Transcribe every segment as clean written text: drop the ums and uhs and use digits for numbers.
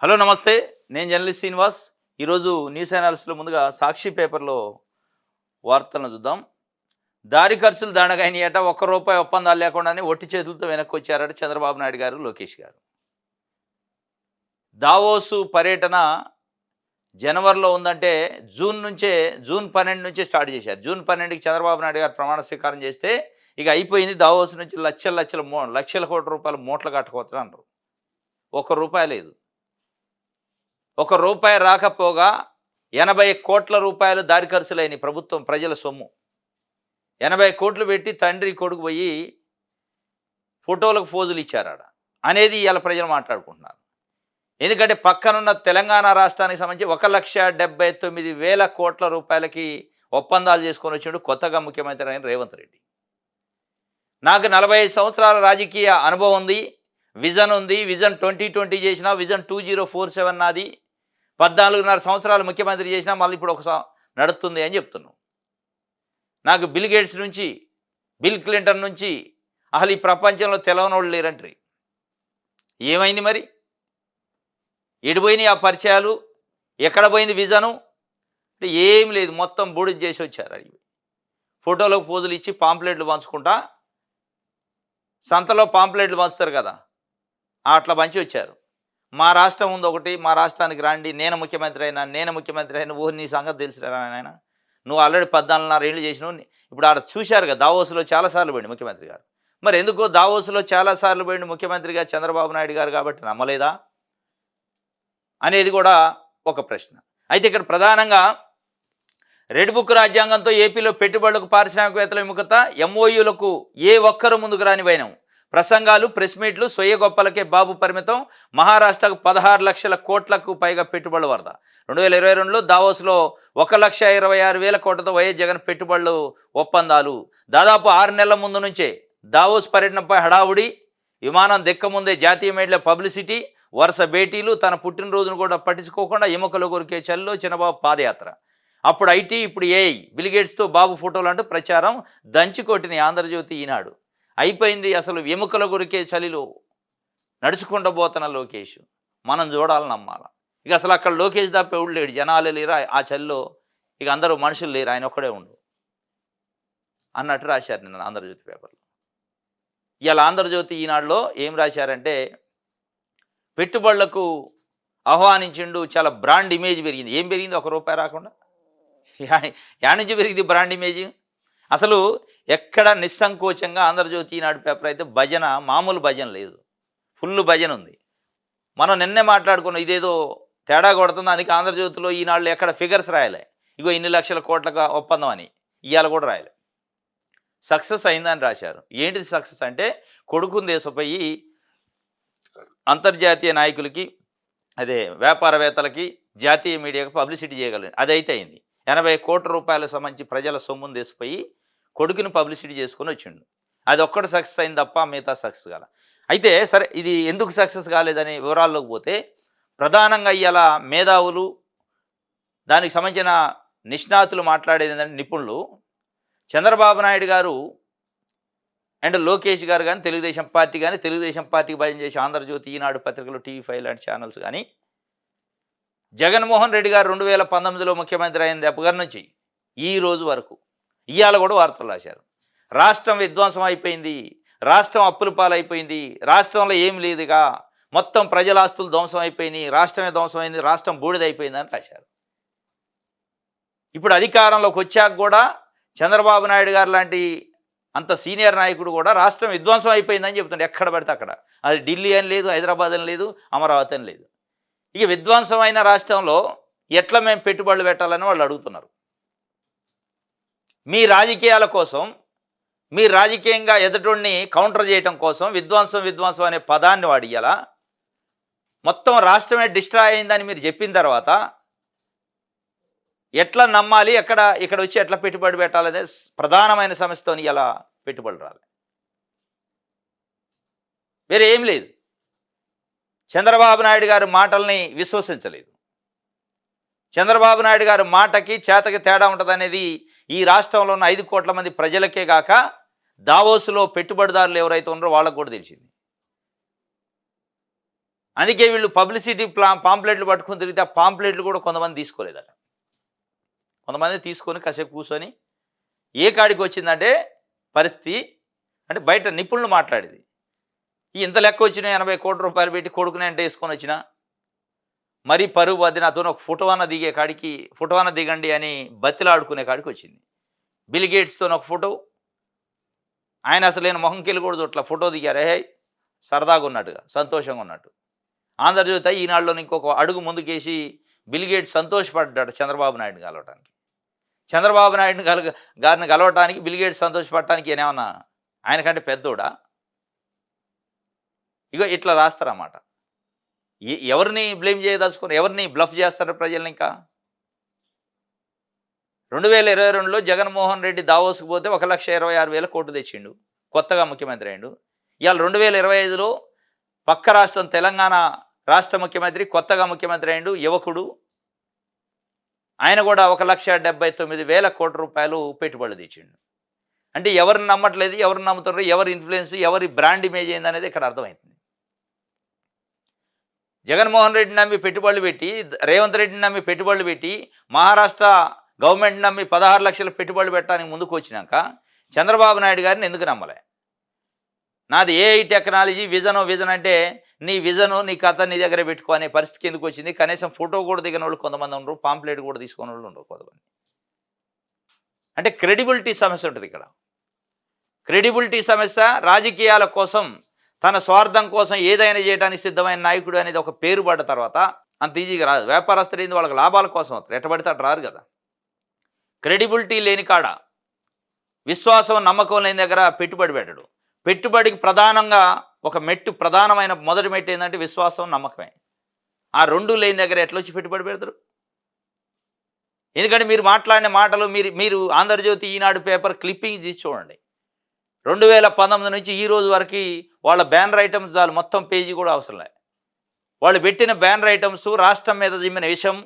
Hello నమస్తే. నేను journalist Srinivas. ఈరోజు న్యూస్ అనాలిసిస్‌లో ముందుగా సాక్షి పేపర్‌లో వార్తలను చూద్దాం. దారి ఖర్చులు దండగైనయట. ఒక్క రూపాయి ఒప్పందాలు లేకుండానే ఒట్టి చేతులతో వెనక్కొచ్చారట చంద్రబాబు నాయుడు గారు, లోకేష్ గారు. దావోసు పర్యటన జనవరిలో ఉందంటే జూన్ 12 నుంచే స్టార్ట్ చేశారు. జూన్ 12కి చంద్రబాబు నాయుడు గారు ప్రమాణ స్వీకారం చేస్తే ఇక అయిపోయింది. దావోస్ నుంచి లక్షల కోట్ల రూపాయలు మూటలు కట్టుకోవచ్చని అన్నారు. ఒక్క రూపాయి లేదు. ఒక్క రూపాయి రాకపోగా 80,00,00,000 రూపాయలు దారి ఖర్చులైనయి. ప్రభుత్వం ప్రజల సొమ్ము. 80,00,00,000 పెట్టి తండ్రి కొడుకు పోయి ఫోటోలకు ఫోజులు ఇచ్చారాడ అనేది ఇవాళ ప్రజలు మాట్లాడుకుంటున్నారు. ఎందుకంటే పక్కనున్న తెలంగాణ రాష్ట్రానికి సంబంధించి 1,79,000 రూపాయలకి ఒప్పందాలు చేసుకొని వచ్చిండు కొత్తగా ముఖ్యమంత్రి అయిన రేవంత్ రెడ్డి. నాకు 45 సంవత్సరాల రాజకీయ అనుభవం ఉంది, విజన్ ఉంది. విజన్ 2020 చేసిన, విజన్ 2047 నాది. 14.5 సంవత్సరాలు ముఖ్యమంత్రి చేసినా మళ్ళీ ఇప్పుడు నడుస్తుంది అని చెప్తున్నాం. నాకు బిల్ గేట్స్ నుంచి, బిల్ క్లింటన్ నుంచి అసలు ఈ ప్రపంచంలో తెలవనోళ్ళు లేరంటారు. ఏమైంది మరి? ఎడిపోయినాయి ఆ పరిచయాలు? ఎక్కడ పోయింది విజను? అంటే ఏం లేదు, మొత్తం బూడిద చేసి వచ్చారు. అవి ఫోటోలకు పోజులు ఇచ్చి పాంప్లెట్లు పంచుకుంటా, సంతలో పాంప్లెట్లు పంచుతారు కదా, అట్లా పంచి వచ్చారు. మా రాష్ట్రం ఉంది ఒకటి, మా రాష్ట్రానికి రండి, నేను ముఖ్యమంత్రి అయినా ఓ నీ సంగతి తెలుసురా నాయన, నువ్వు ఆల్రెడీ 14.5 ఏళ్ళు చేసినావు. ఇప్పుడు ఆడ చూశారు కదా, దావోస్లో చాలాసార్లు పోయింది ముఖ్యమంత్రి గారు. మరి ఎందుకో దావోస్లో చాలాసార్లు పోయింది ముఖ్యమంత్రిగా చంద్రబాబు నాయుడు గారు కాబట్టి నమ్మలేదా అనేది కూడా ఒక ప్రశ్న. అయితే ఇక్కడ ప్రధానంగా రెడ్ బుక్ రాజ్యాంగంతో ఏపీలో పెట్టుబడులకు పారిశ్రామికవేత్తల విముఖత, ఎంఓయూలకు ఏ ఒక్కరు ముందుకు రాని వైనం, ప్రసంగాలు, ప్రెస్ మీట్లు, సొయ్య గొప్పలకే బాబు పరిమితం, మహారాష్ట్రకు 16 లక్షల కోట్లకు పైగా పెట్టుబడుల వరద. 2022లో దావోస్లో 1,26,600 కోట్లతో వైఎస్ జగన్ పెట్టుబడులు ఒప్పందాలు. దాదాపు 6 నెలల ముందు నుంచే దావోస్ పర్యటనపై హడావుడి, విమానం దెక్కముందే జాతీయ మీడియా పబ్లిసిటీ, వరుస భేటీలు, తన పుట్టినరోజును కూడా పట్టించుకోకుండా ఎముకలు కొరికే చలిలో చిన్నబాబు పాదయాత్ర. అప్పుడు ఐటీ, ఇప్పుడు ఏఐ, బిల్గేట్స్తో బాబు ఫోటోలు అంటూ ప్రచారం దంచికొట్టిన ఆంధ్రజ్యోతి, ఈనాడు. అయిపోయింది. అసలు ఎముకల కొరికే చలిలో నడుచుకుంటూ పోతున్న లోకేష్ మనం చూడాలని నమ్మాల. ఇక అసలు అక్కడ లోకేష్ తప్ప ఎవడు లేడు, జనాలే లేరు ఆ చలిలో, ఇక అందరూ మనుషులు లేరు, ఆయన ఒక్కడే ఉండు అన్నట్టు రాశారు నిన్న ఆంధ్రజ్యోతి పేపర్లో. ఇవాళ ఆంధ్రజ్యోతి, ఈనాడులో ఏం రాశారంటే, పెట్టుబడులకు ఆహ్వానించిండు, చాలా బ్రాండ్ ఇమేజ్ పెరిగింది. ఏం పెరిగింది? ₹1 రాకుండా యాడ్ నుంచి పెరిగింది బ్రాండ్ ఇమేజ్. అసలు ఎక్కడ నిస్సంకోచంగా ఆంధ్రజ్యోతి, ఈనాడు పేపర్ అయితే భజన, మామూలు భజన లేదు, ఫుల్ భజన ఉంది. మనం నిన్నే మాట్లాడుకున్నాం, ఇదేదో తేడా కొడుతుంది. అందుకే ఆంధ్రజ్యోతిలో, ఈనాడులో ఎక్కడ ఫిగర్స్ రాయలే, ఇగో ఇన్ని లక్షల కోట్ల ఒప్పందం అని. ఇవాళ కూడా రాయలే. సక్సెస్ అయిందని రాశారు. ఏంటిది సక్సెస్ అంటే, కొడుకుని దేశపోయి అంతర్జాతీయ నాయకులకి, అదే వ్యాపారవేత్తలకి, జాతీయ మీడియాకి పబ్లిసిటీ చేయగలిగింది. అదైతే అయింది. 80 కోట్ల రూపాయలకు సంబంధించి ప్రజల సొమ్మును తీసిపోయి కొడుకుని పబ్లిసిటీ చేసుకొని వచ్చిండు. అది ఒక్కటి సక్సెస్ అయింది తప్ప మిగతా సక్సెస్ కాల. అయితే సరే, ఇది ఎందుకు సక్సెస్ కాలేదని వివరాల్లోకి పోతే, ప్రధానంగా ఇవాళ మేధావులు, దానికి సంబంధించిన నిష్ణాతులు మాట్లాడేది ఏంటంటే, నిపుణులు, చంద్రబాబు నాయుడు గారు అండ్ లోకేష్ గారు కానీ, తెలుగుదేశం పార్టీ కానీ, తెలుగుదేశం పార్టీకి భజన చేసి ఆంధ్రజ్యోతి, ఈనాడు పత్రికలు, టీవీ5 లాంటి ఛానల్స్ కానీ, జగన్మోహన్ రెడ్డి గారు 2019లో ముఖ్యమంత్రి అయిన దగ్గర నుంచి ఈ రోజు వరకు ఇవాళ కూడా వార్తలు రాశారు. రాష్ట్రం విధ్వంసం అయిపోయింది, రాష్ట్రం అప్పుల పాలైపోయింది, రాష్ట్రంలో ఏం లేదుగా, మొత్తం ప్రజల ఆస్తులు ధ్వంసం అయిపోయినాయి, రాష్ట్రమే ధ్వంసమైంది, రాష్ట్రం బూడిదైపోయిందని రాశారు. ఇప్పుడు అధికారంలోకి వచ్చాక కూడా చంద్రబాబు నాయుడు గారు లాంటి అంత సీనియర్ నాయకుడు కూడా రాష్ట్రం విధ్వంసం అయిపోయిందని చెప్తుండే. ఎక్కడ పడితే అక్కడ. అది ఢిల్లీ అని లేదు, హైదరాబాద్ అని లేదు, అమరావతి అని లేదు. ఇక విధ్వంసమైన రాష్ట్రంలో ఎట్లా మేము పెట్టుబడులు పెట్టాలని వాళ్ళు అడుగుతున్నారు. మీ రాజకీయాల కోసం, మీ రాజకీయంగా ఎదుటిని కౌంటర్ చేయడం కోసం విధ్వంసం అనే పదాన్ని వాడి ఇలా మొత్తం రాష్ట్రమే డిస్ట్రాయ్ అయిందని మీరు చెప్పిన తర్వాత ఎట్లా నమ్మాలి, ఇక్కడ వచ్చి ఎట్లా పెట్టుబడి పెట్టాలనే ప్రధానమైన సమస్యతో ఇలా పెట్టుబడులు రాలి. వేరే ఏం లేదు. చంద్రబాబు నాయుడు గారి మాటల్ని విశ్వసించలేదు. చంద్రబాబు నాయుడు గారి మాటకి చేతకి తేడా ఉంటుందనేది ఈ రాష్ట్రంలో ఉన్న 5 కోట్ల మంది ప్రజలకే కాక దావోస్లో పెట్టుబడిదారులు ఎవరైతే ఉన్నారో వాళ్ళకు కూడా తెలిసింది. అందుకే వీళ్ళు పబ్లిసిటీ పాంప్లెట్లు పట్టుకొని తిరిగితే ఆ పాంప్లెట్లు కూడా కొంతమంది తీసుకోలేదట. కొంతమంది తీసుకొని కాసేపు కూర్చొని ఏ కాడికి వచ్చిందంటే పరిస్థితి, అంటే బయట నిపుణులు మాట్లాడేది. ఇంత లెక్క వచ్చిన 80,00,00,000 పెట్టి కొడుకుని అంటే వేసుకొని వచ్చిన మరీ పరువు వద్ద నాతో ఒక ఫోటో అన్న దిగే కాడికి, ఫోటో అన్న దిగండి అని బతిలాడుకునే కాడికి వచ్చింది. బిల్ గేట్స్‌తో ఒక ఫోటో, ఆయన అసలు నేను మొహంకెళ్ళి కూడా చూడట్ల, ఫోటో దిగారు. సరదాగా ఉన్నట్టుగా, సంతోషంగా ఉన్నట్టు. ఆంధ్రజ్యోతి ఈనాడులోని ఇంకొక అడుగు ముందుకేసి బిల్ గేట్స్ సంతోషపడ్డాడు చంద్రబాబు నాయుడుని కలవటానికి. చంద్రబాబు నాయుడుని గారిని కలవటానికి బిల్ గేట్స్ సంతోషపడటానికి ఈయనేమన్నా ఆయనకంటే పెద్దోడా? ఇగో ఇట్లా రాస్తారన్నమాట. ఎవరిని బ్లేమ్ చేయదలుచుకున్నారు, ఎవరిని బ్లఫ్ చేస్తారు ప్రజల్ని ఇంకా? 2022లో జగన్మోహన్ రెడ్డి దావోస్‌కు పోతే 1,26,6,000 కోట్లు తెచ్చిండు. కొత్తగా ముఖ్యమంత్రి అయిండు. ఇవాళ 2025లో పక్క రాష్ట్రం తెలంగాణ రాష్ట్ర ముఖ్యమంత్రి, కొత్తగా ముఖ్యమంత్రి అయిండు, యువకుడు. ఆయన కూడా 1,79,000 కోట్ల రూపాయలు పెట్టుబడులు తెచ్చిండు. అంటే ఎవరిని నమ్మట్లేదు, ఎవరిని నమ్ముతున్నారు, ఎవరి ఇన్ఫ్లుయెన్స్, ఎవరి బ్రాండ్ ఇమేజ్ ఏందనేది ఇక్కడ అర్థమవుతుంది. జగన్మోహన్ రెడ్డిని నమ్మి పెట్టుబడులు పెట్టి, రేవంత్ రెడ్డిని నమ్మి పెట్టుబడులు పెట్టి, మహారాష్ట్ర గవర్నమెంట్ నమ్మి 16 లక్షల పెట్టుబడులు పెట్టడానికి ముందుకు వచ్చినాక చంద్రబాబు నాయుడు గారిని ఎందుకు నమ్మలే? నాది ఏఐ టెక్నాలజీ విజన్ అంటే నీ విజను, నీ కథ నీ దగ్గర పెట్టుకో అనే పరిస్థితికి ఎందుకు వచ్చింది? కనీసం ఫోటో కూడా దిగిన వాళ్ళు కొంతమంది ఉండరు, పాంప్లెట్ కూడా తీసుకున్న వాళ్ళు ఉండరు కొంతమంది. అంటే క్రెడిబిలిటీ సమస్య ఉంటుంది ఇక్కడ. క్రెడిబిలిటీ సమస్య. రాజకీయాల కోసం, తన స్వార్థం కోసం ఏదైనా చేయడానికి సిద్ధమైన నాయకుడు అనేది ఒక పేరు పడ్డ తర్వాత అంత ఈజీగా రాదు. వ్యాపారస్తులు ఏంది, వాళ్ళకి లాభాల కోసం అవుతారు, ఎట్టబడితే అటు రారు కదా. క్రెడిబిలిటీ లేని కాడ, విశ్వాసం నమ్మకం లేని దగ్గర పెట్టుబడి పెట్టడు. పెట్టుబడికి ప్రధానంగా ఒక మెట్టు, ప్రధానమైన మొదటి మెట్టు ఏంటంటే విశ్వాసం, నమ్మకమే. ఆ రెండు లేని దగ్గర ఎట్లా వచ్చి పెట్టుబడి పెడతారు? ఎందుకంటే మీరు మాట్లాడిన మాటలు, మీరు ఆంధ్రజ్యోతి, ఈనాడు పేపర్ క్లిప్పింగ్ తీసి చూడండి. 2019 నుంచి ఈ రోజు వరకు వాళ్ళ బ్యానర్ ఐటమ్స్ చాలు, మొత్తం పేజీ కూడా అవసరం లేదు. వాళ్ళు పెట్టిన బ్యానర్ ఐటమ్స్ రాష్ట్రం మీద జిమ్మిన విషం,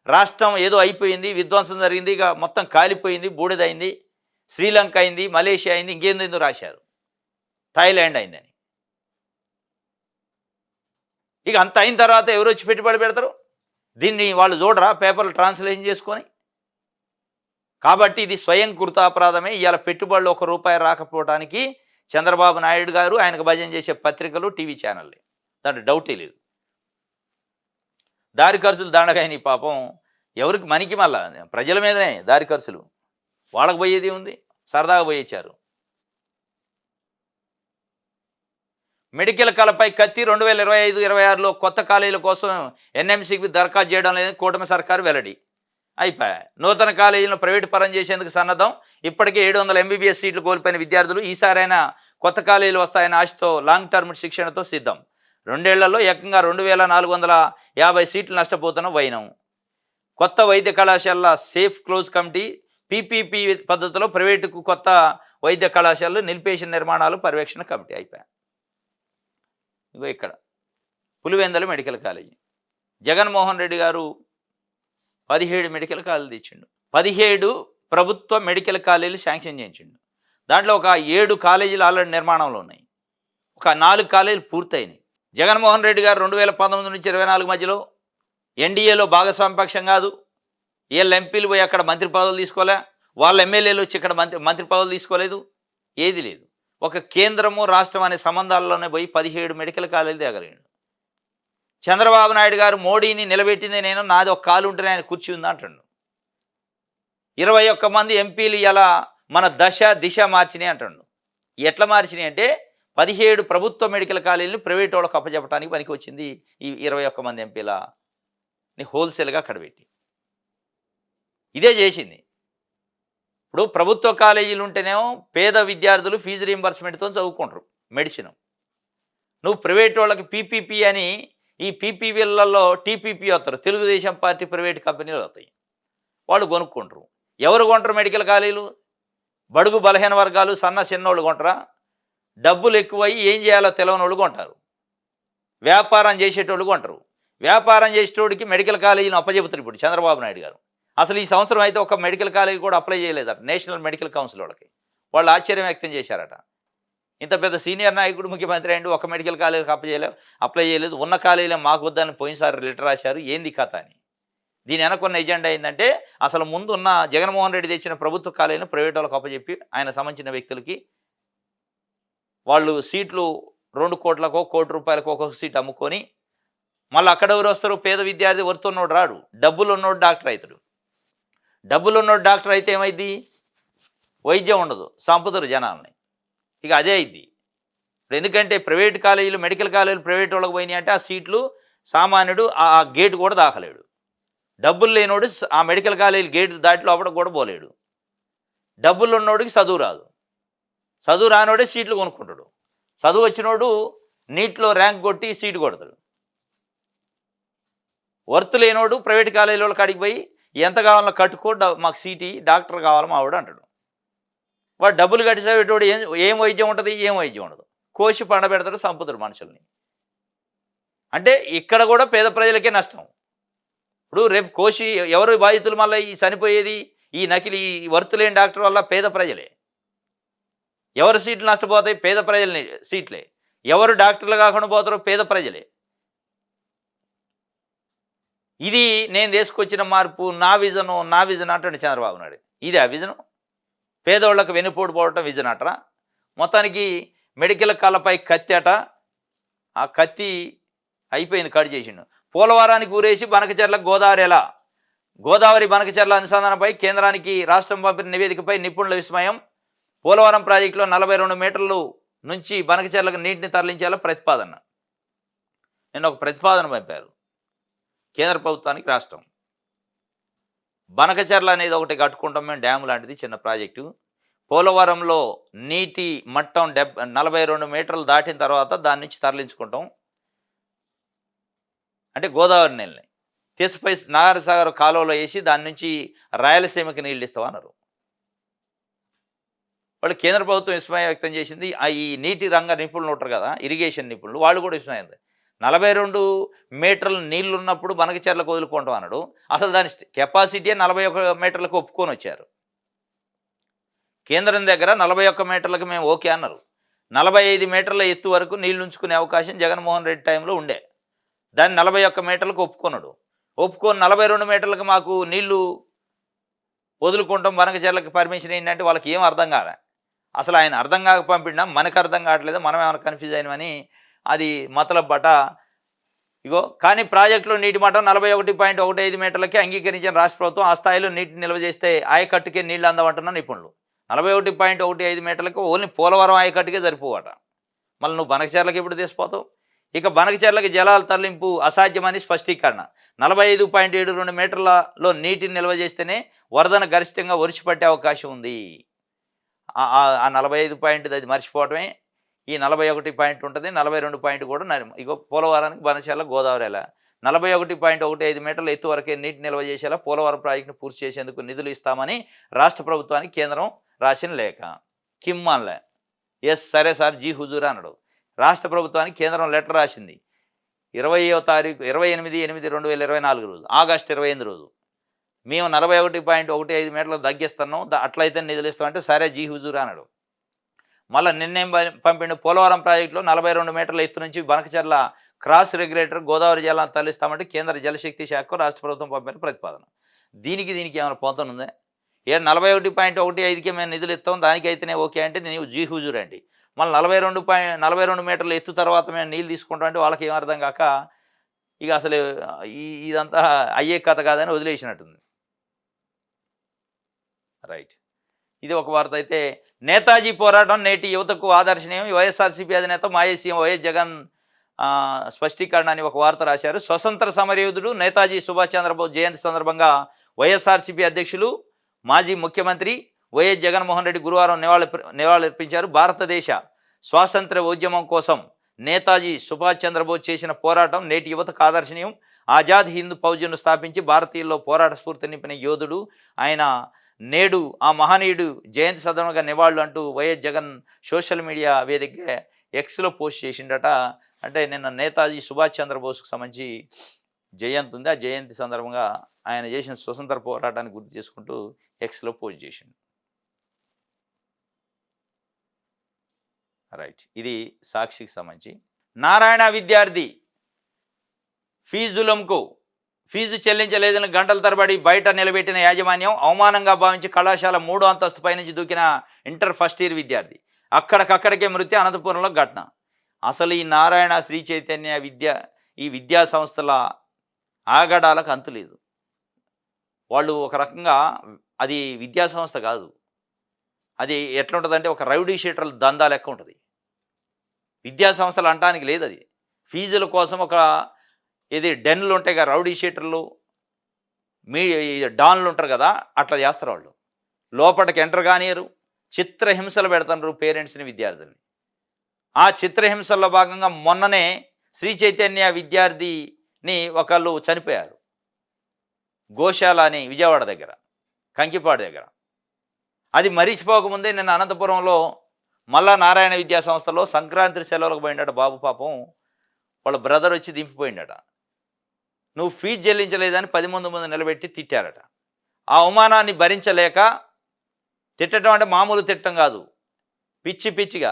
రాష్ట్రం ఏదో అయిపోయింది, విధ్వంసం జరిగింది, ఇక మొత్తం కాలిపోయింది, బూడిదైంది, శ్రీలంక అయింది, మలేషియా అయింది, ఇంకేందో రాశారు, థాయిలాండ్ అయిందని. ఇక అంత అయిన తర్వాత ఎవరు వచ్చి పెట్టుబడి పెడతారు? దీన్ని వాళ్ళు చూడరా పేపర్లు ట్రాన్స్లేషన్ చేసుకొని? కాబట్టి ఇది స్వయం కృతాపరాధమే. ఇవాళ పెట్టుబడులు ₹1 రాకపోవడానికి చంద్రబాబు నాయుడు గారు, ఆయనకు భజన చేసే పత్రికలు, టీవీ ఛానళ్ళే, దాంట్లో డౌటే లేదు. దారి ఖర్చులు దండగాయని పాపం ఎవరికి, మనకి మళ్ళా ప్రజల మీదనే దారి ఖర్చులు. వాళ్ళకు పోయేది ఉంది, సరదాగా పోయేచ్చారు. మెడికల్ కళపై కత్తి. 2025-26లో కొత్త కాలేజీల కోసం ఎన్ఎంసీకి దరఖాస్తు చేయడం లేదని కూటమి సర్కారు వెల్లడి. అయిపోయా. నూతన కాలేజీలను ప్రైవేటు పరం చేసేందుకు సన్నద్ధం. ఇప్పటికే 700 ఎంబీబీఎస్ సీట్లు కోల్పోయిన విద్యార్థులు ఈసారైనా కొత్త కాలేజీలు వస్తాయన్న ఆశతో లాంగ్ టర్మ్ శిక్షణతో సిద్ధం. 2 ఏళ్లలో ఏకంగా 2,450 సీట్లు నష్టపోతున్న వైనం. కొత్త వైద్య కళాశాలల సేఫ్ క్లోజ్ కమిటీ, పీపీపీ పద్ధతిలో ప్రైవేటుకు కొత్త వైద్య కళాశాలలు నిలిపేసిన నిర్మాణాలు పర్యవేక్షణ కమిటీ. అయిపోయా. ఇగో ఇక్కడ పులివెందుల మెడికల్ కాలేజీ. జగన్మోహన్ రెడ్డి గారు 17 మెడికల్ కాలేజీలు తెచ్చిండు. 17 ప్రభుత్వ మెడికల్ కాలేజీలు శాంక్షన్ చేయించిండు. దాంట్లో ఒక 7 కాలేజీలు ఆల్రెడీ నిర్మాణంలో ఉన్నాయి, ఒక 4 కాలేజీలు పూర్తయినాయి. జగన్మోహన్ రెడ్డి గారు 2019 నుంచి 24 మధ్యలో ఎన్డీఏలో భాగస్వామ్యపక్షం కాదు, వీళ్ళ ఎంపీలు పోయి అక్కడ మంత్రి పదవులు తీసుకోలే, వాళ్ళ ఎమ్మెల్యేలు వచ్చి ఇక్కడ మంత్రి పదవులు తీసుకోలేదు, ఏది లేదు. ఒక కేంద్రము రాష్ట్రం అనే సంబంధాల్లోనే పోయి 17 మెడికల్ కాలేజీలు తేగలిగాడు. చంద్రబాబు నాయుడు గారు మోడీని నిలబెట్టింది నేను, నాది ఒక కాలు ఉంటేనే ఆయన కుర్చీ ఉంది అంటాడు. 21 మంది ఎంపీలు ఇలా మన దిశ మార్చినాయి అంటాడు. ఎట్లా మార్చినాయి అంటే 17 ప్రభుత్వ మెడికల్ కాలేజీలు ప్రైవేట్ వాళ్ళకి అప్పచెప్పడానికి పనికి వచ్చింది ఈ 21 మంది ఎంపీలని హోల్సేల్గా అక్కడ పెట్టి. ఇదే చేసింది. ఇప్పుడు ప్రభుత్వ కాలేజీలు ఉంటేనేమో పేద విద్యార్థులు ఫీజు రీంబర్స్మెంట్తో చదువుకుంటారు మెడిసిన్. నువ్వు ప్రైవేట్ వాళ్ళకి పీపీపీ అని, ఈ పీపీపీలలో టీపీపీ వస్తారు, తెలుగుదేశం పార్టీ ప్రైవేట్ కంపెనీలు వస్తాయి, వాళ్ళు కొనుక్కుంటారు. ఎవరు కొంటారు మెడికల్ కాలేజీలు? బడుగు బలహీన వర్గాలు, చిన్నోళ్ళు కొంటారా? డబ్బులు ఎక్కువయ్యి ఏం చేయాలో తెలియని వాళ్ళు కొంటారు, వ్యాపారం చేసేటోళ్ళు కొంటారు. వ్యాపారం చేసేటోడికి మెడికల్ కాలేజీని అప్పచెబుతారు ఇప్పుడు చంద్రబాబు నాయుడు గారు. అసలు ఈ సంవత్సరం అయితే ఒక మెడికల్ కాలేజీ కూడా అప్లై చేయలేదట నేషనల్ మెడికల్ కౌన్సిల్ వాళ్ళకి. వాళ్ళు ఆశ్చర్యం వ్యక్తం చేశారట. ఇంత పెద్ద సీనియర్ నాయకుడు ముఖ్యమంత్రి అయ్యిండు. ఒక్క మెడికల్ కాలేజ్‌కి అప్లై చేయలేదు. ఉన్న కాలేజీలో మాకు వద్దని పోయినసారి లెటర్ రాశారు. ఏంది కథ అని. దీని వెనకున్న ఎజెండా ఏందంటే, అసలు ముందున్న జగన్మోహన్ రెడ్డి తెచ్చిన ప్రభుత్వ కాలేజీని ప్రైవేట్ వాళ్ళకి అప్పజెప్పి, ఆయన సంబంధించిన వ్యక్తులకి వాళ్ళు సీట్లు 2,00,00,000కో, ₹1,00,00,000కో ఒక్కొక్క సీట్ అమ్ముకొని, మళ్ళీ అక్కడ ఎవరొస్తారు? పేద విద్యార్థి వర్తున్నోడు రాడు. డబ్బులున్నోడు డాక్టర్ అయితాడు. డబ్బులున్నోడు డాక్టర్ అయితే ఏమైద్ది? వైద్యం ఉండదు. సంపుతారు జనాల్ని. ఇక అదే అయిద్ది. ఇప్పుడు ఎందుకంటే ప్రైవేట్ కాలేజీలు, మెడికల్ కాలేజీలు ప్రైవేట్ వాళ్ళకి పోయినాయి అంటే, ఆ సీట్లు సామాన్యుడు ఆ గేట్ కూడా దాకలేడు. డబ్బులు లేనోడు ఆ మెడికల్ కాలేజీ గేట్ దాటి లోపలికి కూడా పోలేడు. డబ్బులు ఉన్నోడికి చదువు రాదు. చదువు రానోడే సీట్లు కొనుక్కుంటాడు. చదువు వచ్చినోడు నీట్లో ర్యాంక్ కొట్టి సీటు కొడతాడు. వర్త్ లేనోడు ప్రైవేట్ కాలేజీల కాడికి పోయి ఎంత కావాలో కట్టుకో, మాకు సీటీ డాక్టర్ కావాలి మా ఆవిడ అంటాడు. వాడు డబ్బులు కట్టి చదివేటోడు ఏం వైద్యం ఉంటుంది? ఏం వైద్యం ఉండదు. కోసి పండబెడతాడు, సంపుతాడు మనుషుల్ని. అంటే ఇక్కడ కూడా పేద ప్రజలకే నష్టం. ఇప్పుడు రేపు కోసి ఎవరు బాధితులు? మళ్ళీ ఈ చనిపోయేది ఈ నకిలీ వర్త్ లేని డాక్టర్ వల్ల పేద ప్రజలే. ఎవరు సీట్లు నష్టపోతాయి? పేద ప్రజలని సీట్లే. ఎవరు డాక్టర్లు కాకుండా పోతారో? పేద ప్రజలే. ఇది నేను తీసుకొచ్చిన మార్పు, నా విజన్ అంటాడు చంద్రబాబు నాయుడు. ఇది ఆ విజను? పేదోళ్లకు వెనుపోటు పోవటం విజన్ అంటారా? మొత్తానికి మెడికల్ కాళ్ళపై కత్తి అట. ఆ కత్తి అయిపోయింది, కట్ చేసిండు. పోలవరానికి ఊరేసి బనకచెర్లకు గోదావరి ఎలా? గోదావరి బనకచెర్ల అనుసంధానంపై కేంద్రానికి రాష్ట్రం పంపిన నివేదికపై నిపుణుల విస్మయం. పోలవరం ప్రాజెక్టులో 42 మీటర్లు నుంచి బనకచెర్లకు నీటిని తరలించేలా ప్రతిపాదన. నిన్న ఒక ప్రతిపాదన పంపారు కేంద్ర ప్రభుత్వానికి రాష్ట్రం. బనకచెర్ల అనేది ఒకటి కట్టుకుంటాం మేము, డ్యాము లాంటిది చిన్న ప్రాజెక్టు. పోలవరంలో నీటి మట్టం 42 మీటర్లు దాటిన తర్వాత దాని నుంచి తరలించుకుంటాం. అంటే గోదావరి నీళ్ళని తీసుకుపోయి నాగార్జునసాగర్ కాలువలో వేసి దాని నుంచి రాయలసీమకి నీళ్ళు ఇస్తామన్నారు. వాళ్ళు కేంద్ర ప్రభుత్వం విస్మయం వ్యక్తం చేసింది. ఈ నీటి రంగ నిపుణులు ఉంటారు కదా, ఇరిగేషన్ నిపుణులు, వాళ్ళు కూడా విస్మయం. 42 మీటర్ల నీళ్లు ఉన్నప్పుడు బనకచెర్లకు వదులుకుంటాం అన్నాడు. అసలు దాని కెపాసిటీ 41 మీటర్లకు ఒప్పుకొని వచ్చారు. కేంద్రం దగ్గర 41 మీటర్లకు మేము ఓకే అన్నారు. 45 మీటర్ల ఎత్తు వరకు నీళ్లు ఉంచుకునే అవకాశం జగన్మోహన్ రెడ్డి టైంలో ఉండే. దాన్ని 41 మీటర్లకు ఒప్పుకొన్నాడు. ఒప్పుకొని 42 మీటర్లకు మాకు నీళ్లు వదులుకుంటాం బనకచెర్లకు పర్మిషన్ ఏంటంటే వాళ్ళకి ఏం అర్థం కాలే. అసలు ఆయన అర్థం కాక పంపినా మనకు అర్థం కావట్లేదు, మనం ఏమైనా కన్ఫ్యూజ్ అయినామని అది మతలబ్ బట. ఇగో కానీ ప్రాజెక్టులో నీటి మట్టం 41.15 మీటర్లకే అంగీకరించిన రాష్ట్ర ప్రభుత్వం ఆ స్థాయిలో నీటిని నిల్వ చేస్తే ఆయకట్టుకే నీళ్లు అందమంటున్న నిపుణులు. 41.15 మీటర్లకు ఓన్లీ పోలవరం ఆయకట్టుకే సరిపోవట. మళ్ళీ నువ్వు బనకచెర్లకు ఎప్పుడు తీసిపోతావు? ఇక బనకచెర్లకు జలాల తరలింపు అసాధ్యమని స్పష్టీకరణ. 45.72 మీటర్లలో నీటిని నిల్వ చేస్తేనే వరదన గరిష్టంగా ఒరిచిపట్టే అవకాశం ఉంది. ఆ 45 పాయింట్ అది మర్చిపోవటమే. ఈ 41 పాయింట్ ఉంటుంది, 42 పాయింట్ కూడా ఇగో పోలవరానికి బనకచెర్ల గోదావరి ఎలా 41.15 మీటర్ల ఎత్తు వరకే నీటి నిల్వ చేసేలా పోలవరం ప్రాజెక్టును పూర్తి చేసేందుకు నిధులు ఇస్తామని రాష్ట్ర ప్రభుత్వానికి కేంద్రం రాసిన లేఖ. కిమ్మన్లే ఎస్ సరే సార్ జీ హుజూర్ అన్నాడు. రాష్ట్ర ప్రభుత్వానికి కేంద్రం లెటర్ రాసింది 20వ తారీఖు 28/8/2024 రోజు, ఆగస్టు 28 రోజు. మేము 41.15 మీటర్లు తగ్గిస్తున్నాం, అట్లయితే నిధులు ఇస్తామంటే సరే జీ హుజూర్ అన్నాడు. మళ్ళీ నిన్నేం పంపిండు? పోలవరం ప్రాజెక్టులో 42 మీటర్ల ఎత్తు నుంచి బనకచెర్ల క్రాస్ రెగ్యులేటర్ గోదావరి జలాన్ని తరలిస్తామంటే కేంద్ర జలశక్తి శాఖకు రాష్ట్ర ప్రభుత్వం పంపిన ప్రతిపాదన. దీనికి ఏమైనా పొంతనుందా? 41.15కే మేము నిధులు ఇస్తాం, దానికైతేనే ఓకే అంటే నీవు జీ హుజూర్ అండి. మళ్ళీ 42 మీటర్ల ఎత్తు తర్వాత మేము నీళ్ళు తీసుకుంటాం అంటే వాళ్ళకి ఏం అర్థం కాక ఇక అసలు ఇదంతా అయ్యే కథ కాదని వదిలేసినట్టుంది. రైట్, ఇది ఒక వార్త. అయితే నేతాజీ పోరాటం నేటి యువతకు ఆదర్శనీయం, వైఎస్ఆర్సీపీ అధినేత మాజీ సీఎం వైఎస్ జగన్ స్పష్టీకరణ అని ఒక వార్త రాశారు. స్వతంత్ర సమరయోధుడు నేతాజీ సుభాష్ చంద్రబోస్ జయంతి సందర్భంగా వైఎస్ఆర్సీపీ అధ్యక్షులు మాజీ ముఖ్యమంత్రి వైఎస్ జగన్మోహన్ రెడ్డి గురువారం నివాళులర్పించారు. భారతదేశ స్వాతంత్ర్య ఉద్యమం కోసం నేతాజీ సుభాష్ చంద్రబోస్ చేసిన పోరాటం నేటి యువతకు ఆదర్శనీయం. ఆజాద్ హింద్ ఫౌజ్ను స్థాపించి భారతీయుల్లో పోరాట స్ఫూర్తి నింపిన యోధుడు ఆయన. నేడు ఆ మహనీయుడు జయంతి సందర్భంగా నివాళులు అంటూ వైఎస్ జగన్ సోషల్ మీడియా వేదికగా ఎక్స్లో పోస్ట్ చేసిండట. అంటే నిన్న నేతాజీ సుభాష్ చంద్రబోస్కు సంబంధించి జయంతి ఉంది. ఆ జయంతి సందర్భంగా ఆయన చేసిన స్వతంత్ర పోరాటాన్ని గుర్తు చేసుకుంటూ ఎక్స్లో పోస్ట్ చేసిండు. రైట్. ఇది సాక్షికి సంబంధించి. నారాయణ విద్యార్థి ఫీజులంకు ఫీజు చెల్లించలేదని గంటల తరబడి బయట నిలబెట్టిన యాజమాన్యం అవమానంగా భావించి కళాశాల 3వ అంతస్తు పైనుంచి దూకిన ఇంటర్ ఫస్ట్ ఇయర్ విద్యార్థి. అక్కడికక్కడికే మృతి. అనంతపురంలో ఘటన. అసలు ఈ నారాయణ శ్రీ చైతన్య ఈ విద్యా సంస్థల ఆగడాలకు అంతులేదు. వాళ్ళు ఒక రకంగా అది విద్యా సంస్థ కాదు. అది ఎట్లుంటుందంటే ఒక రౌడీ షీటర్ల దందా లెక్క ఉంటుంది. విద్యా సంస్థలు అనటానికి లేదు అది. ఫీజుల కోసం ఒక డెన్లు ఉంటాయి కదా, రౌడీ షీటర్లు, డాన్లు ఉంటారు కదా, అట్లా చేస్తారు వాళ్ళు. లోపలికి ఎంటర్ కానియరు, చిత్రహింసలు పెడుతున్నారు పేరెంట్స్ని, విద్యార్థుల్ని. ఆ చిత్రహింసల్లో భాగంగా మొన్ననే శ్రీ చైతన్య విద్యార్థిని ఒకళ్ళు చనిపోయారు. గోశాల అని విజయవాడ దగ్గర, కంకిపాడు దగ్గర. అది మరిచిపోకముందే నిన్న అనంతపురంలో మళ్ళా నారాయణ విద్యా సంస్థలో సంక్రాంతి సెలవులకు పోయిండట బాబు. పాపం వాళ్ళ బ్రదర్ వచ్చి దింపిపోయిండట. నువ్వు ఫీజు చెల్లించలేదని 10 మంది ముందు నిలబెట్టి తిట్టారట. ఆ అవమానాన్ని భరించలేక, తిట్టడం అంటే మామూలు తిట్టడం కాదు, పిచ్చి పిచ్చిగా,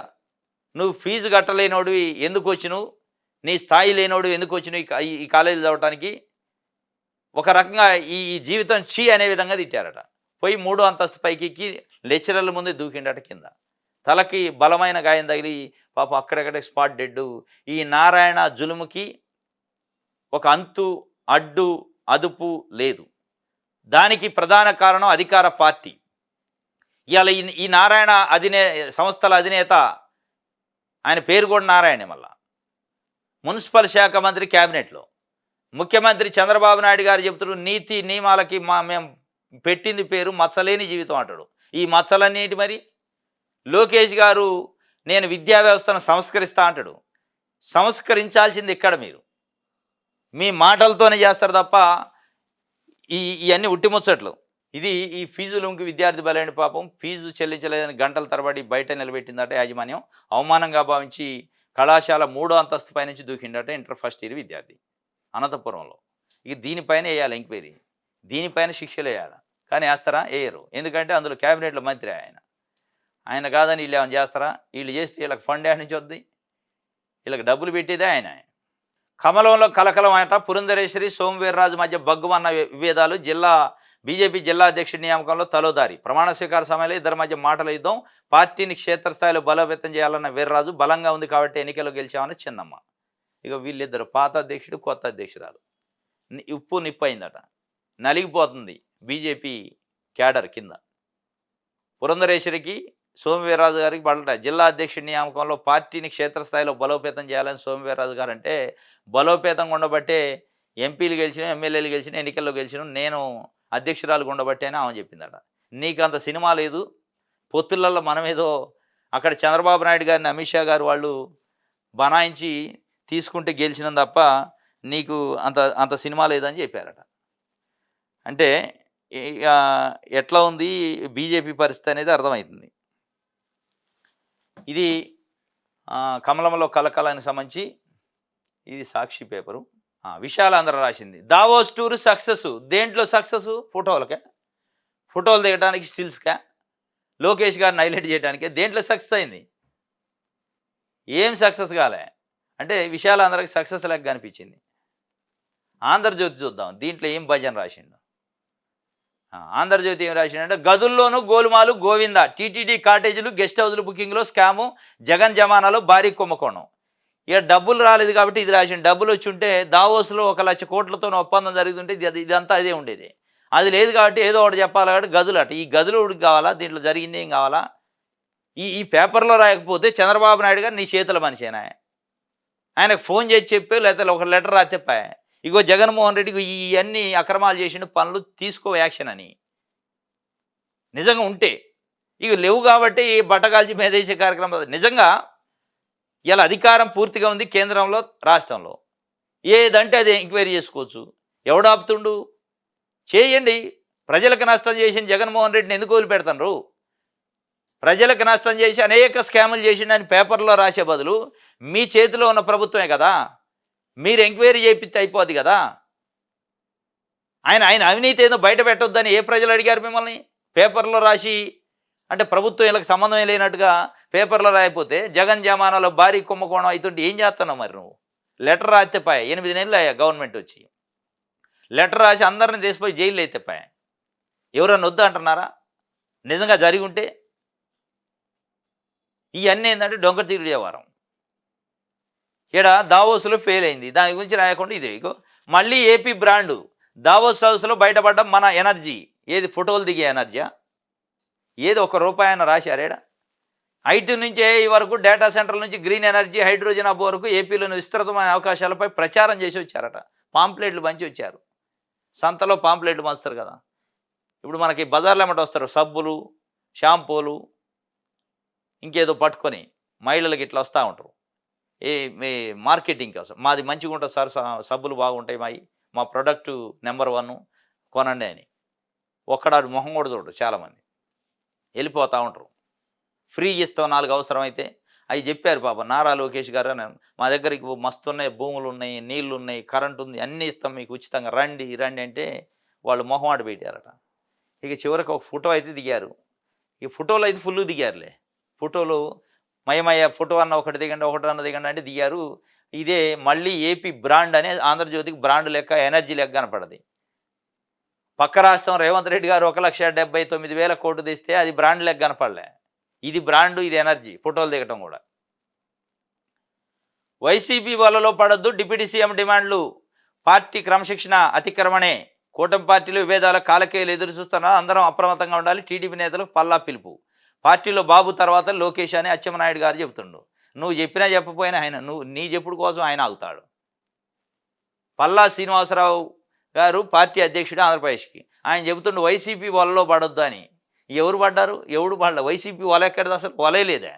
నువ్వు ఫీజు కట్టలేనోడివి ఎందుకు వచ్చినావు, నీ స్థాయి లేనోడు ఎందుకు వచ్చినావు ఈ కాలేజీలో చదవటానికి, ఒక రకంగా ఈ జీవితం చీ అనే విధంగా తిట్టారట. పోయి 3వ అంతస్తు పైకి లెక్చరర్ల ముందే దూకిండట కింద. తలకి బలమైన గాయం తగిలి పాపం అక్కడెక్కడే స్పాట్ డెడ్. ఈ నారాయణ జులుముకి ఒక అంతు అడ్డు అదుపు లేదు. దానికి ప్రధాన కారణం అధికార పార్టీ. ఇవాళ ఈ నారాయణ సంస్థల అధినేత, ఆయన పేరు కూడా నారాయణ, మళ్ళా మున్సిపల్ శాఖ మంత్రి, క్యాబినెట్లో ముఖ్యమంత్రి చంద్రబాబు నాయుడు గారు చెబుతున్నారు నీతి నియమాలకి మేము పెట్టింది పేరు మచ్చలేని జీవితం అంటాడు. ఈ మచ్చలన్నిటి మరి లోకేష్ గారు నేను విద్యా వ్యవస్థను సంస్కరిస్తా అంటాడు. సంస్కరించాల్సింది ఇక్కడ మీరు మీ మాటలతోనే చేస్తారు తప్ప ఇవన్నీ ఉట్టిముచ్చట్లు. ఇది ఈ ఫీజులోకి విద్యార్థి బలైన పాపం ఫీజు చెల్లించలేదని గంటల తరబడి బయట నిలబెట్టిందట యాజమాన్యం. అవమానంగా భావించి కళాశాల 3వ అంతస్తు పై నుంచి దూకిందట ఇంటర్ ఫస్ట్ ఇయర్ విద్యార్థి అనంతపురంలో. ఇక దీనిపైన వేయాలి ఎంక్వైరీ, దీనిపైన శిక్షలు వేయాలి. కానీ వేస్తారా? వేయరు. ఎందుకంటే అందులో క్యాబినెట్లో మంత్రి ఆయన కాదని వీళ్ళు ఏమైనా చేస్తారా? వీళ్ళు చేస్తే వీళ్ళకి ఫండ్ యాడ్ నుంచి వద్ది, వీళ్ళకి డబ్బులు పెట్టేదే ఆయన. కమలంలో కలకలం అంట. పురంధరేశ్వరి సోమవీర్రాజు మధ్య బగ్గుమన్న విభేదాలు. బీజేపీ జిల్లా అధ్యక్షుడి నియామకంలో తలోదారి. ప్రమాణ స్వీకార సమయంలో ఇద్దరి మధ్య మాటల యుద్ధం. పార్టీని క్షేత్రస్థాయిలో బలోపేతం చేయాలన్న వీర్రాజు, బలంగా ఉంది కాబట్టి ఎన్నికల్లో గెలిచామని చిన్నమ్మ. ఇక వీళ్ళిద్దరు, పాత అధ్యక్షుడు కొత్త అధ్యక్షురాలు. ఉప్పు నిప్పు అయిందట, నలిగిపోతుంది బీజేపీ క్యాడర్ కింద. పురంధరేశ్వరికి సోమవీర్రాజు గారికి పడట. జిల్లా అధ్యక్షుడి నియామకంలో పార్టీని క్షేత్రస్థాయిలో బలోపేతం చేయాలని సోమవీర్రాజు గారు అంటే, బలోపేతంగా ఉండబట్టే ఎంపీలు గెలిచిన, ఎమ్మెల్యేలు గెలిచిన, ఎన్నికల్లో గెలిచిన, నేను అధ్యక్షురాలు ఉండబట్టే అని ఆమె చెప్పిందట. నీకు అంత సినిమా లేదు, పొత్తులలో మనమేదో అక్కడ చంద్రబాబు నాయుడు గారిని అమిత్ షా గారు వాళ్ళు బనాయించి తీసుకుంటే గెలిచినాం తప్ప నీకు అంత సినిమా లేదని చెప్పారట. అంటే ఎట్లా ఉంది బీజేపీ పరిస్థితి అనేది అర్థమవుతుంది. ఇది కమలంలో కలకలానికి సంబంధించి ఇది సాక్షి పేపరు. విశాలాంధ్ర రాసింది దావోస్ టూర్ సక్సెస్. దేంట్లో సక్సెస్? ఫోటోలు దిగడానికి, స్టిల్స్కా, లోకేష్ గారిని హైలైట్ చేయడానికే. దేంట్లో సక్సెస్ అయింది? ఏం సక్సెస్ కాలే. అంటే విశాలాంధ్రకి సక్సెస్ లెక్క కనిపించింది. ఆంధ్రజ్యోతి చూద్దాం, దీంట్లో ఏం భజన రాసిండు. ఆంధ్రజ్యోతి ఏం రాసిండంటే, గదుల్లోనూ గోలుమాలు గోవింద, టీటీడీ కాటేజీలు గెస్ట్ హౌస్లు బుకింగ్లో స్కాము, జగన్ జమానాలో భారీ కుంభకోణం. ఇక డబ్బులు రాలేదు కాబట్టి ఇది రాసిండు. డబ్బులు వచ్చి ఉంటే దావోస్లో 1 లక్ష కోట్లతో ఒప్పందం జరుగుతుంటే ఇదంతా అదే ఉండేది. అది లేదు కాబట్టి ఏదో ఒకటి చెప్పాలి కాబట్టి గదులు అట. ఈ గదులు ఉడికి కావాలా? దీంట్లో జరిగింది ఏం కావాలా? ఈ పేపర్లో రాయకపోతే చంద్రబాబు నాయుడు గారు నీ చేతుల మనిషేనా? ఆయనకు ఫోన్ చేసి చెప్పే, లేకపోతే ఒక లెటర్ రాతెప్పాయి, ఇగో జగన్మోహన్ రెడ్డికి ఇవన్నీ అక్రమాలు చేసిన పనులు తీసుకో యాక్షన్ అని. నిజంగా ఉంటే ఇక లేవు కాబట్టి ఈ బట్టగాల్చి మేదేసే కార్యక్రమం. నిజంగా ఇలా అధికారం పూర్తిగా ఉంది కేంద్రంలో, రాష్ట్రంలో. ఏదంటే అది ఎంక్వైరీ చేసుకోవచ్చు. ఎవడాపుతుండు? చేయండి. ప్రజలకు నష్టం చేసిన జగన్మోహన్ రెడ్డిని ఎందుకు వదిలిపెడతారు? ప్రజలకు నష్టం చేసి అనేక స్కాములు చేసిండని పేపర్లో రాసే బదులు మీ చేతిలో ఉన్న ప్రభుత్వమే కదా, మీరు ఎంక్వైరీ చేపిస్తే అయిపోద్ది కదా. ఆయన అవినీతి ఏదో బయట పెట్టొద్దని ఏ ప్రజలు అడిగారు మిమ్మల్ని? పేపర్లో రాసి అంటే ప్రభుత్వం వీళ్ళకి సంబంధమే లేనట్టుగా పేపర్‌లో రాయకపోతే జగన్ జమానాలో భారీ కుంభకోణం అయితుంటే ఏం చేస్తున్నావు మరి నువ్వు? లెటర్ రాస్తే పాయె. 8 నెలలు అయ్యా గవర్నమెంట్ వచ్చి. లెటర్ రాసి అందరిని తీసిపోయి జైల్‌లో ఎత్తే పాయె. ఎవరన్నా వద్దంటున్నారా? నిజంగా జరిగుంటే? ఇయన్నీ ఏందంటే డొంక తిరుగుడు వ్యవహారం. ఈడ దావోస్‌లో ఫెయిల్ అయింది. దాని గురించి రాయకుండా ఇదే. ఇగో మళ్ళీ ఏపీ బ్రాండు. దావోస్ హౌస్‌లో బయటపడ్డ మన ఎనర్జీ. ఏది ఫోటోలు దిగే ఎనర్జీయా? ఏది ఒక్క రూపాయన్న రాశారా ఈడ? ఐటీ నుంచి ఏఐ వరకు డేటా సెంటర్ల నుంచి గ్రీన్ ఎనర్జీ, హైడ్రోజన్ హబ్ వరకు ఏపీలోని విస్తృతమైన అవకాశాలపై ప్రచారం చేసి వచ్చారట. పాంప్లెట్లు పంచి వచ్చారు. సంతలో పాంప్లెట్లు పంచుతారు కదా! ఇప్పుడు మనకి బజార్‌లో ఎమ్మట వస్తారు సబ్బులు, షాంపూలు ఇంకేదో పట్టుకొని మహిళలకి ఇట్లా వస్తా ఉంటారు. మీ మార్కెటింగ్ కోసం మాది మంచిగా ఉంటుంది సార్ సబ్బులు బాగుంటాయి మాయి. మా ప్రొడక్టు నంబర్ 1 కొనండి అని. ఒక్కడాడు మొహం కూడా చూడరు చాలామంది. వెళ్ళిపోతూ ఉంటారు. ఫ్రీ ఇస్తాం 4 అవసరమైతే. అవి చెప్పారు పాపం నారా లోకేష్ గారు అని. మా దగ్గరికి మస్తున్నాయి భూములు ఉన్నాయి, నీళ్లు ఉన్నాయి, కరెంట్ ఉంది, అన్నీ ఇస్తాం మీకు ఉచితంగా రండి రండి అంటే వాళ్ళు మొహమాట పెట్టారట. ఇక చివరికి ఒక ఫోటో అయితే దిగారు. ఈ ఫోటోలు అయితే ఫుల్ దిగారులే. ఫోటోలు మయమయ్య ఫోటో అన్న ఒకటి దిగండి, ఒకటన్న దిగండి అంటే దిగారు. ఇదే మళ్ళీ ఏపీ బ్రాండ్ అనే ఆంధ్రజ్యోతికి బ్రాండ్ లెక్క, ఎనర్జీ లెక్క కనపడది. పక్క రాష్ట్రం రేవంత్ రెడ్డి గారు 1,79,000 కోట్లు తెస్తే అది బ్రాండ్ లెక్క కనపడలే. ఇది బ్రాండు, ఇది ఎనర్జీ. ఫోటోలు దిగటం కూడా. వైసీపీ వలలో పడొద్దు డిప్యూటీ సీఎం డిమాండ్లు. పార్టీ క్రమశిక్షణ అతిక్రమణే. కూటమి పార్టీలు విభేదాల కాలకేయులు ఎదురు చూస్తున్నా అందరం అప్రమత్తంగా ఉండాలి. టీడీపీ నేతలకు పల్లా పిలుపు. పార్టీలో బాబు తర్వాత లోకేష్ అని అచ్చెన్నాయుడు గారు చెబుతుండు. నువ్వు చెప్పినా చెప్పపోయినా ఆయన నీ చెప్పుడు కోసం ఆయన ఆగుతాడు. పల్లా శ్రీనివాసరావు గారు పార్టీ అధ్యక్షుడు ఆంధ్రప్రదేశ్కి. ఆయన చెబుతుండు వైసీపీ వలలో పడొద్దు అని. ఎవరు పడ్డారు? ఎవడు పడలే. వైసీపీ వల ఎక్కడిది అసలు? వలే లేదా?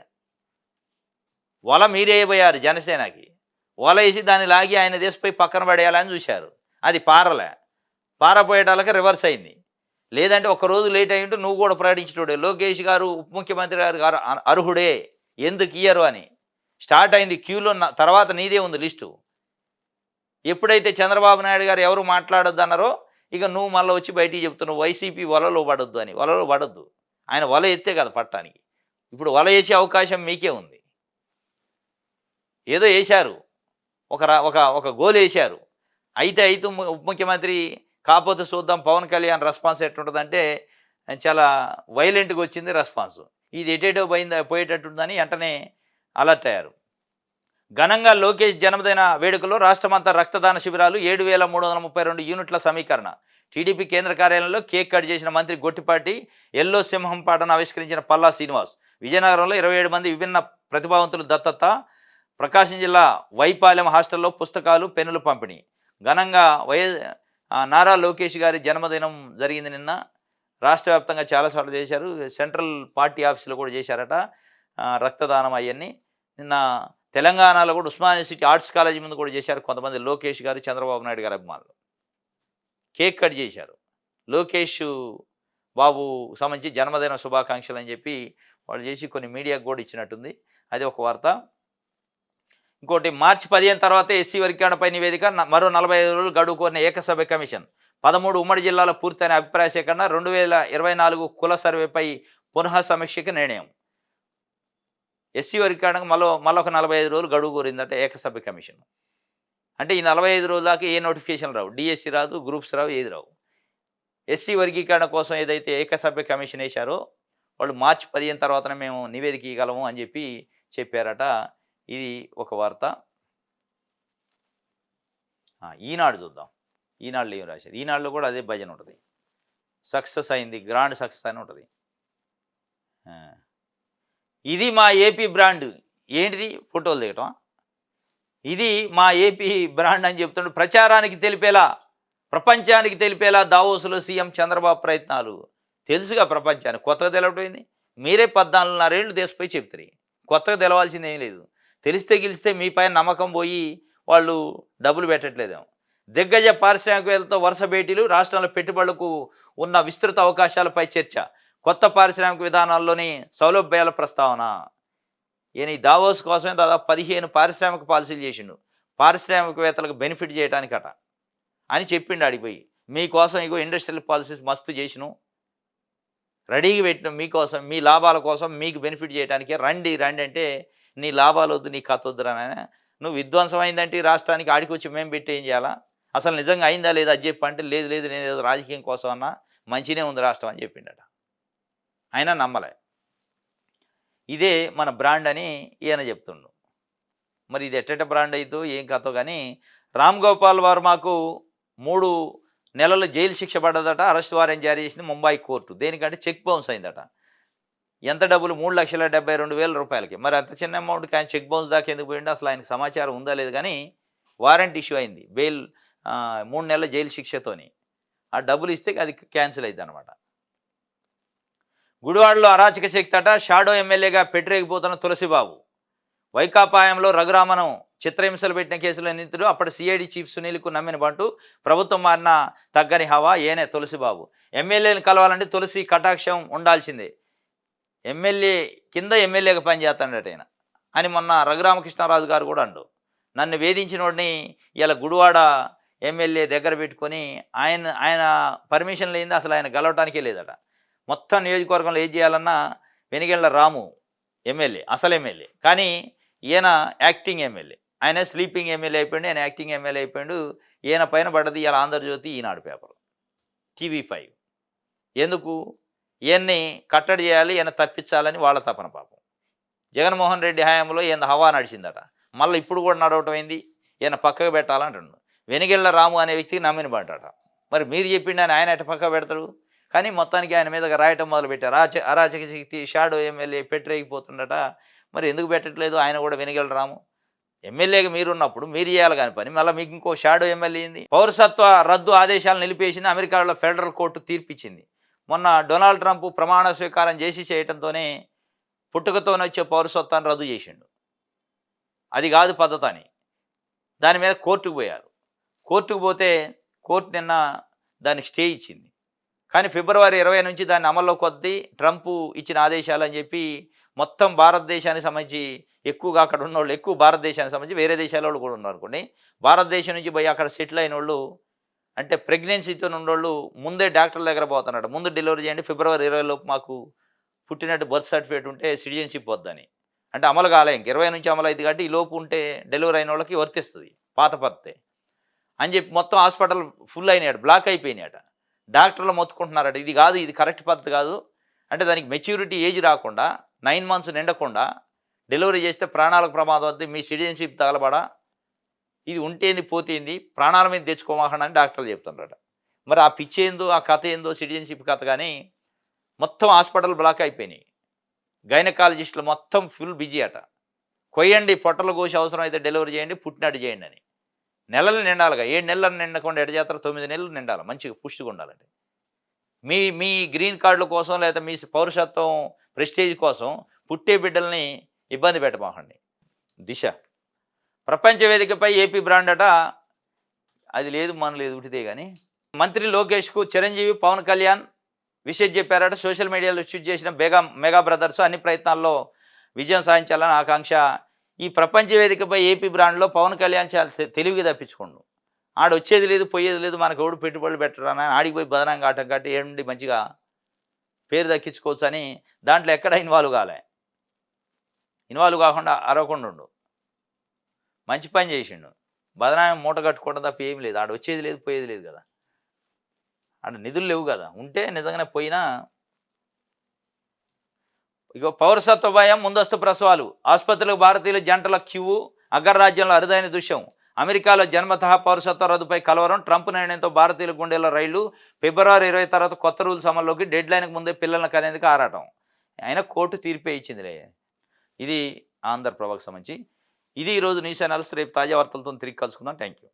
వల మీరేయబోయారు జనసేనకి. వల వేసి దాన్ని లాగి ఆయన దేశపోయి పక్కన పడేయాలని చూశారు. అది పారలే. పారపోయేటాలకి రివర్స్ అయింది. లేదంటే ఒకరోజు లేట్ అయ్యింటూ నువ్వు కూడా ప్రకటించేటోడే. లోకేష్ గారు ఉప ముఖ్యమంత్రి గారు అర్హుడే, ఎందుకు ఇయ్యరు అని. స్టార్ట్ అయింది క్యూలో. తర్వాత నీదే ఉంది లిస్టు. ఎప్పుడైతే చంద్రబాబు నాయుడు గారు ఎవరు మాట్లాడొద్దు అన్నారో ఇక నువ్వు మళ్ళీ వచ్చి బయటికి చెప్తున్నావు వైసీపీ వలలో పడొద్దు అని. వలలో పడొద్దు. ఆయన వల ఎత్తే కదా పట్టడానికి. ఇప్పుడు వల వేసే అవకాశం మీకే ఉంది. ఏదో వేశారు, ఒక గోల్ వేశారు. అయితే ఉప ముఖ్యమంత్రి కాకపోతే చూద్దాం పవన్ కళ్యాణ్ రెస్పాన్స్ ఎట్లుంటుందంటే చాలా వైలెంట్గా వచ్చింది రెస్పాన్స్. ఇది ఎటేటో పోయేటట్టుందని వెంటనే అలర్ట్ అయ్యారు. ఘనంగా లోకేష్ జన్మదిన వేడుకలో రాష్ట్రమంతా రక్తదాన శిబిరాలు. 7,332 యూనిట్ల సమీకరణ. టీడీపీ కేంద్ర కార్యాలయంలో కేక్ కట్ చేసిన మంత్రి గొట్టిపాటి ఎల్లో సింహం పాటను ఆవిష్కరించిన పల్లా శ్రీనివాస్. విజయనగరంలో 27 మంది విభిన్న ప్రతిభావంతులు దత్తత. ప్రకాశం జిల్లా వైపాలెం హాస్టల్లో పుస్తకాలు, పెన్నులు పంపిణీ. ఘనంగా నారా లోకేష్ గారి జన్మదినం జరిగింది నిన్న. రాష్ట్ర వ్యాప్తంగా చాలాసార్లు చేశారు. సెంట్రల్ పార్టీ ఆఫీసులో కూడా చేశారట రక్తదానం అవన్నీ. నిన్న తెలంగాణలో కూడా ఉస్మానియా సిటీ ఆర్ట్స్ కాలేజీ ముందు కూడా చేశారు కొంతమంది లోకేష్ గారు, చంద్రబాబు నాయుడు గారి అభిమానులు. కేక్ కట్ చేశారు. లోకేష్ బాబు సంబంధించి జన్మదిన శుభాకాంక్షలు అని చెప్పి వాళ్ళు చేసి కొన్ని మీడియాకు కూడా ఇచ్చినట్టుంది. అది ఒక వార్త. ఇంకోటి మార్చి 15 తర్వాత ఎస్సీ వర్గీకరణపై నివేదిక. మరో 45 రోజులు గడువు కోరిన ఏకసభ్య కమిషన్. 13 ఉమ్మడి జిల్లాల పూర్తయిన అభిప్రాయ సేకరణ. 2024 కుల సర్వేపై పునః సమీక్షకి నిర్ణయం. ఎస్సీ వర్గీకరణకు మళ్ళొక 45 రోజులు గడువు కోరిందట ఏకసభ్య కమిషన్. అంటే ఈ 45 రోజుల దాకా ఏ నోటిఫికేషన్ రావు. డిఎస్సి రాదు, గ్రూప్స్ రావు, ఏది రావు. ఎస్సీ వర్గీకరణ కోసం ఏదైతే ఏకసభ్య కమిషన్ వేశారో వాళ్ళు మార్చి 15 తర్వాతనే మేము నివేదిక ఇవ్వగలము అని చెప్పి చెప్పారట. ఇది ఒక వార్త. ఈనాడు చూద్దాం. ఈనాడులో ఏం రాశారు? ఈనాడులో కూడా అదే భజన ఉంటుంది. సక్సెస్ అయింది, గ్రాండ్ సక్సెస్ అని ఉంటుంది. ఇది మా ఏపీ బ్రాండ్. ఏంటిది? ఫోటోలు దిగటం. ఇది మా ఏపీ బ్రాండ్ అని చెప్తుండే ప్రచారానికి తెలిపేలా, ప్రపంచానికి తెలిపేలా దావోసులో సీఎం చంద్రబాబు ప్రయత్నాలు. తెలుసుగా ప్రపంచానికి. కొత్తగా తెలవటమైంది. మీరే 14.5 ఏళ్ళు దేశపై చెప్తారు. కొత్తగా తెలవాల్సింది ఏం లేదు. తెలిస్తే గెలిస్తే మీ పైన నమ్మకం పోయి వాళ్ళు డబ్బులు పెట్టట్లేదేమో. దిగ్గజ పారిశ్రామికవేత్తలతో వరుస భేటీలు. రాష్ట్రంలో పెట్టుబడులకు ఉన్న విస్తృత అవకాశాలపై చర్చ. కొత్త పారిశ్రామిక విధానాల్లోని సౌలభ్యాల ప్రస్తావన. ఈయన ఈ దావోస్ కోసమే దాదాపు 15 పారిశ్రామిక పాలసీలు చేసిండు. పారిశ్రామికవేత్తలకు బెనిఫిట్ చేయడానికట అని చెప్పిండు. అడిగిపోయి మీకోసం ఇగో ఇండస్ట్రియల్ పాలసీస్ మస్తు చేసిను, రెడీగా పెట్టిన మీకోసం, మీ లాభాల కోసం, మీకు బెనిఫిట్ చేయడానికే రండి, రండి అంటే, నీ లాభాలొద్దు, నీ కథొద్దురా నాయనా. నువ్వు విధ్వంసం అయిందంటే ఈ రాష్ట్రానికి ఆడికొచ్చి మేము పెట్టి ఏం చేయాలా? అసలు నిజంగా అయిందా లేదా అది చెప్పు అంటే, లేదు లేదు నేనేదో రాజకీయం కోసం అన్నా, మంచిగానే ఉంది రాష్ట్రం అని చెప్పిండట. అయినా నమ్మలే. ఇదే మన బ్రాండ్ అని ఈయన చెప్తుండు. మరి ఇది ఎట్టెట్ట బ్రాండ్ అయిద్దో ఏం కథో గానీ, రామ్ గోపాల్ వర్మకు 3 నెలలు జైలు శిక్ష పడ్డదట. అరెస్ట్ వారెంట్ జారీ చేసింది ముంబై కోర్టు. దేనికంటే చెక్ బౌన్స్ అయిందట. ఎంత డబ్బులు? రూ. 3,72,000. మరి అంత చిన్న అమౌంట్‌కి ఆయన చెక్ బౌన్స్ దాకా ఎందుకు పోయిండో అసలు ఆయనకు సమాచారం ఉందా లేదు గానీ, వారెంట్ ఇష్యూ అయింది. 3 నెలల జైలు శిక్షతోని. ఆ డబ్బులు ఇస్తే అది క్యాన్సిల్ అయిద్దనమాట. గుడివాడలో అరాచక శక్తట. షాడో ఎమ్మెల్యేగా పెట్టిరేగిపోతున్న తులసిబాబు. వైకాపా హయాంలో రఘురామను చిత్రహింసలు పెట్టిన కేసులో నిందితుడు అప్పటి సిఐడి చీఫ్ సునీల్కు నమ్మిన బంటూ ప్రభుత్వం మారిన తగ్గని హవా ఏనే తులసిబాబు. ఎమ్మెల్యేని కలవాలంటే తులసి కటాక్షం ఉండాల్సిందే. ఎమ్మెల్యే కింద ఎమ్మెల్యేగా పనిచేస్తాడట ఆయన అని మొన్న రఘురామకృష్ణరాజు గారు కూడా అండు. నన్ను వేధించినోడిని ఇలా గుడివాడ ఎమ్మెల్యే దగ్గర పెట్టుకొని ఆయన ఆయన పర్మిషన్ లేనిది అసలు ఆయన గెలవటానికే లేదట. మొత్తం నియోజకవర్గంలో ఏం చేయాలన్నా వెనిగెళ్ల రాము ఎమ్మెల్యే, అసలు ఎమ్మెల్యే. కానీ ఈయన యాక్టింగ్ ఎమ్మెల్యే. ఆయన స్లీపింగ్ ఎమ్మెల్యే అయిపోయిండు, ఆయన యాక్టింగ్ ఎమ్మెల్యే అయిపోయిండు. ఈయన పైన పడ్డది ఇలా ఆంధ్రజ్యోతి, ఈనాడు పేపర్, టీవీ5. ఎందుకు? ఈయన్ని కట్టడి చేయాలి, ఈయన తప్పించాలని వాళ్ళ తపన పాపం. జగన్మోహన్ రెడ్డి హయాంలో ఈయన హవా నడిచిందట. మళ్ళీ ఇప్పుడు కూడా నడవటం అయింది. ఈయన పక్కకు పెట్టాలంటుండు. వెనిగెళ్ల రాము అనే వ్యక్తికి నమ్మిన పడ్డాట. మరి మీరు చెప్పిండని ఆయన ఎట్ట పక్కకు పెడతాడు? కానీ మొత్తానికి ఆయన మీదగా రాయటం మొదలుపెట్టారు. అరాచక శక్తి షాడో ఎమ్మెల్యే పెట్టరేగిపోతుండట. మరి ఎందుకు పెట్టట్లేదు ఆయన కూడా వెనిగెళ్ల రాము? ఎమ్మెల్యేగా మీరున్నప్పుడు మీరు చేయాలి కాని పని మళ్ళీ మీకు ఇంకో షాడో ఎమ్మెల్యే ఏంది? పౌరసత్వ రద్దు ఆదేశాలు నిలిపేసింది అమెరికాలో ఫెడరల్ కోర్టు తీర్పిచ్చింది. మొన్న డొనాల్డ్ ట్రంప్ ప్రమాణ స్వీకారం చేసి చేయడంతోనే పుట్టుకతోనే వచ్చే పౌరసత్వాన్ని రద్దు చేసిండు. అది కాదు పద్ధతి అని దాని మీద కోర్టుకు పోయారు. కోర్టుకు పోతే కోర్టు నిన్న దానికి స్టే ఇచ్చింది. కానీ ఫిబ్రవరి 20 నుంచి దాన్ని అమల్లో కొద్దీ ట్రంప్ ఇచ్చిన ఆదేశాలు అని చెప్పి మొత్తం భారతదేశానికి సంబంధించి ఎక్కువగా అక్కడ ఉన్నోళ్ళు, ఎక్కువ భారతదేశానికి సంబంధించి వేరే దేశాల వాళ్ళు కూడా ఉన్నారు అనుకోండి. భారతదేశం నుంచి పోయి అక్కడ సెటిల్ అయిన వాళ్ళు అంటే ప్రెగ్నెన్సీతో ఉన్నోళ్ళు ముందే డాక్టర్ల దగ్గర పోతున్నాడు. ముందు డెలివరీ చేయండి, ఫిబ్రవరి 20 లోపు మాకు పుట్టినట్టు బర్త్ సర్టిఫికేట్ ఉంటే సిటిజన్షిప్ వద్దని. అంటే అమలు కాలే, ఇంక 20 నుంచి అమలు అయింది కాబట్టి ఈ లోపు ఉంటే డెలివరీ అయిన వాళ్ళకి వర్తిస్తుంది పాత పద్ధతే అని చెప్పి మొత్తం హాస్పిటల్ ఫుల్ అయినాడు, బ్లాక్ అయిపోయినాయట. డాక్టర్లు మొత్తుకుంటున్నారట ఇది కాదు, ఇది కరెక్ట్ పద్ధతి కాదు. అంటే దానికి మెచ్యూరిటీ ఏజ్ రాకుండా 9 మంత్స్ నిండకుండా డెలివరీ చేస్తే ప్రాణాలకు ప్రమాదం వద్దు, మీ సిటిజన్షిప్ తగలబడా, ఇది ఉంటేంది పోతేంది, ప్రాణాల మీద తెచ్చుకోమాకండి అని డాక్టర్లు చెప్తున్నారట. మరి ఆ పిచ్చి ఏందో, ఆ కథ ఏందో, సిటిజన్షిప్ కథ కానీ మొత్తం హాస్పిటల్ బ్లాక్ అయిపోయినాయి. గైనకాలజిస్టులు మొత్తం ఫుల్ బిజీ అట. కొయ్యండి, పొట్టలు కోసి అవసరం అయితే డెలివరీ చేయండి, పుట్టినట్టు చేయండి అని. నెలలు నిండాలిగా, 7 నెలలు నిండకుండా ఎడ చేస్తారు? 9 నెలలు నిండాలి, మంచిగా పుష్టిగా ఉండాలండి. మీ మీ గ్రీన్ కార్డుల కోసం లేదా మీ పౌరసత్వం ప్రెస్టేజ్ కోసం పుట్టే బిడ్డల్ని ఇబ్బంది పెట్టమాకండి. దిశ ప్రపంచ వేదికపై ఏపీ బ్రాండ్ అట. అది లేదు మన లేదు ఉటితే కానీ మంత్రి లోకేష్కు చిరంజీవి, పవన్ కళ్యాణ్ విషయం చెప్పారట. సోషల్ మీడియాలో షూట్ చేసిన మెగా బ్రదర్స్ అన్ని ప్రయత్నాల్లో విజయం సాధించాలని ఆకాంక్ష. ఈ ప్రపంచ వేదికపై ఏపీ బ్రాండ్లో పవన్ కళ్యాణ్ చాలా తెలివిగా తప్పించుకోండు. ఆడు వచ్చేది లేదు, పోయేది లేదు, మనకు ఎవడు పెట్టుబడులు పెట్టరాని ఆడికి పోయి బదనంగా ఆటం కట్టి ఏడుండి మంచిగా పేరు దక్కించుకోవచ్చు అని దాంట్లో ఎక్కడ ఇన్వాల్వ్ కాలే. ఇన్వాల్వ్ కాకుండా అరవకుండా ఉండు, మంచి పని చేసిండు. బదనామం మూట కట్టుకోవడం తప్ప ఏం లేదు. ఆడు వచ్చేది లేదు, పోయేది లేదు కదా, ఆడ నిధులు లేవు కదా. ఉంటే నిజంగానే పోయినా. ఇక పౌరసత్వ భయం, ముందస్తు ప్రసవాలు, ఆసుపత్రులకు భారతీయుల జంటల క్యూ, అగ్రరాజ్యంలో అరుదైన దృశ్యం. అమెరికాలో జన్మతః పౌరసత్వ రద్దుపై కలవరం, ట్రంప్ నిర్ణయంతో భారతీయుల గుండెల రైళ్లు. ఫిబ్రవరి 20 తర్వాత కొత్త రూల్స్ అమల్లోకి, డెడ్ లైన్కి ముందే పిల్లలను కనేందుకు ఆరాటం. అయినా కోర్టు తీర్పే ఇచ్చిందిలే. ఇది ఆంధ్రప్రభకు సంబంధించి. ఇది ఈరోజు న్యూస్ ఛానల్స్. రేపు తాజా వార్తలతో తిరిగి కలుసుకుందాం. Thank you.